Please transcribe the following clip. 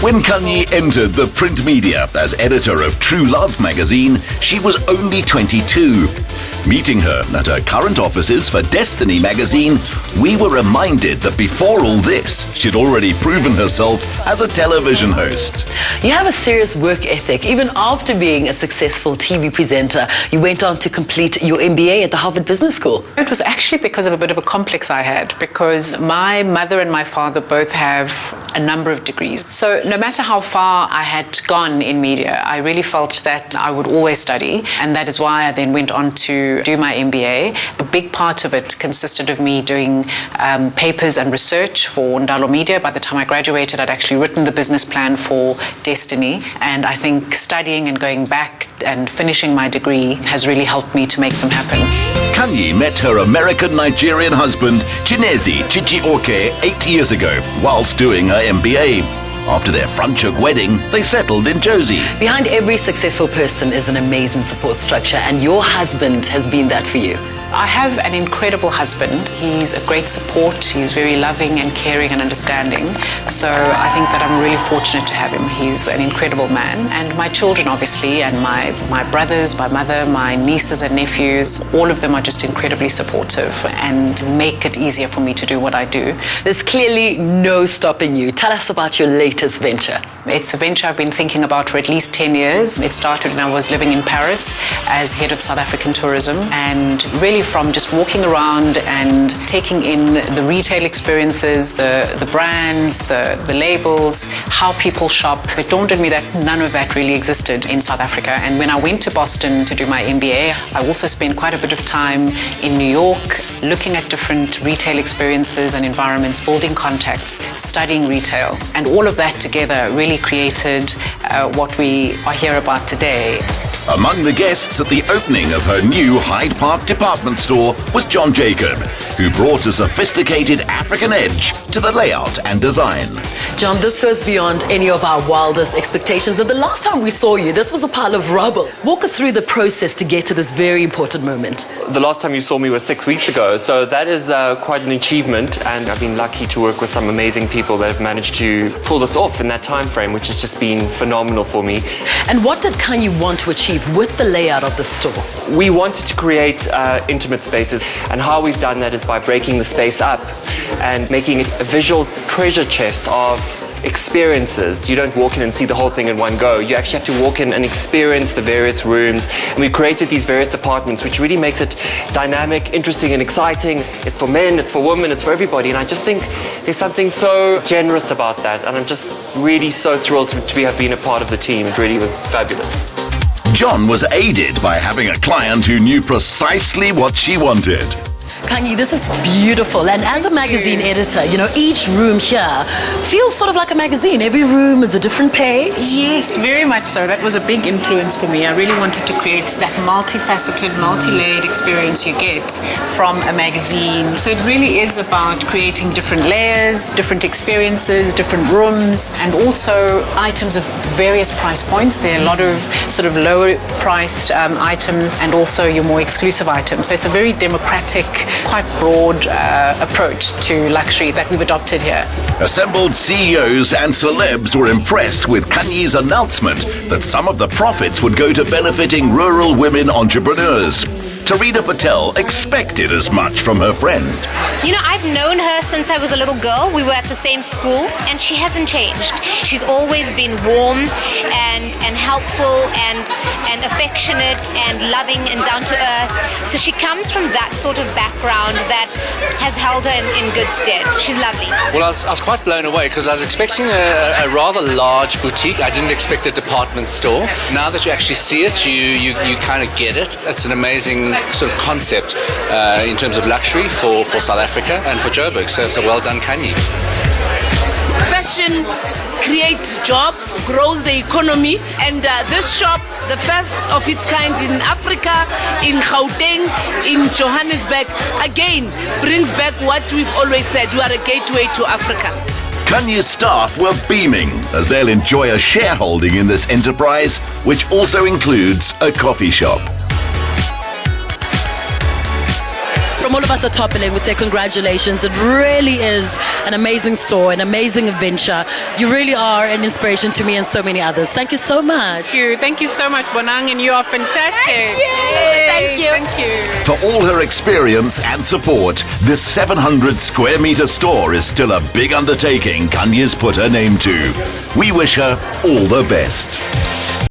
When Khanyi entered the print media as editor of True Love magazine, she was only 22. Meeting her at her current offices for Destiny magazine, we were reminded that before all this, she'd already proven herself as a television host. You have a serious work ethic. Even after being a successful TV presenter, you went on to complete your MBA at the Harvard Business School. It was actually because of a bit of a complex I had, because my mother and my father both have a number of degrees. So no matter how far I had gone in media, I really felt that I would always study, and that is why I then went on to do my MBA. A big part of it consisted of me doing papers and research for Ndalo Media. By the time I graduated, I'd actually written the business plan for Destiny, and I think studying and going back and finishing my degree has really helped me to make them happen. Khanyi met her American-Nigerian husband, Chinezi Chichioke, 8 years ago, whilst doing her MBA. After their Franchuk wedding, they settled in Josie. Behind every successful person is an amazing support structure, and your husband has been that for you. I have an incredible husband. He's a great support. He's very loving and caring and understanding. So I think that I'm really fortunate to have him. He's an incredible man. And my children, obviously, and my brothers, my mother, my nieces and nephews, all of them are just incredibly supportive and make it easier for me to do what I do. There's clearly no stopping you. Tell us about your latest venture. It's a venture I've been thinking about for at least 10 years. It started when I was living in Paris as head of South African tourism, and really from just walking around and taking in the retail experiences, the brands, the labels, how people shop. It dawned on me that none of that really existed in South Africa. And when I went to Boston to do my MBA, I also spent quite a bit of time in New York looking at different retail experiences and environments, building contacts, studying retail. And all of that together really created what we are here about today. Among the guests at the opening of her new Hyde Park department store was John Jacob, who brought a sophisticated African edge to the layout and design. John, this goes beyond any of our wildest expectations. The last time we saw you, this was a pile of rubble. Walk us through the process to get to this very important moment. The last time you saw me was 6 weeks ago, so that is quite an achievement, and I've been lucky to work with some amazing people that have managed to pull this off in that time frame, which has just been phenomenal for me. And what did Khanyi want to achieve with the layout of the store? We wanted to create intimate spaces, and how we've done that is by breaking the space up and making it a visual treasure chest of experiences. You don't walk in and see the whole thing in one go. You actually have to walk in and experience the various rooms, and we created these various departments, which really makes it dynamic, interesting and exciting. It's for men, it's for women, it's for everybody, and I just think there's something so generous about that, and I'm just really so thrilled to have been a part of the team. It really was fabulous. John was aided by having a client who knew precisely what she wanted. Khanyi, this is beautiful. And as a magazine editor, you know, each room here feels sort of like a magazine. Every room is a different page. Yes, very much so. That was a big influence for me. I really wanted to create that multifaceted, multi-layered experience you get from a magazine. So it really is about creating different layers, different experiences, different rooms, and also items of various price points. There are a lot of sort of lower priced items, and also your more exclusive items. So it's a very democratic, quite broad approach to luxury that we've adopted here. Assembled CEOs and celebs were impressed with Khanyi's announcement that some of the profits would go to benefiting rural women entrepreneurs. TARINA PATEL expected as much from her friend. You know, I've known her since I was a little girl. We were at the same school, and she hasn't changed. She's always been warm and helpful and affectionate and loving and down to earth. So she comes from that sort of background that has held her in good stead. She's lovely. Well, I was quite blown away because I was expecting a rather large boutique. I didn't expect a department store. Now that you actually see it, you kind of get it. It's an amazing sort of concept in terms of luxury for South Africa and for Joburg. So well done, Khanyi. Fashion creates jobs, grows the economy, and this shop, the first of its kind in Africa, in Gauteng, in Johannesburg, again brings back what we've always said: we are a gateway to Africa. Khanyi's staff were beaming as they'll enjoy a shareholding in this enterprise, which also includes a coffee shop. From all of us at Top Billing, we say congratulations. It really is an amazing store, an amazing adventure. You really are an inspiration to me and so many others. Thank you so much. Thank you so much, Bonang, and you are fantastic. Thank you. Thank you. For all her experience and support, this 700 square meter store is still a big undertaking Khanyi's put her name to. We wish her all the best.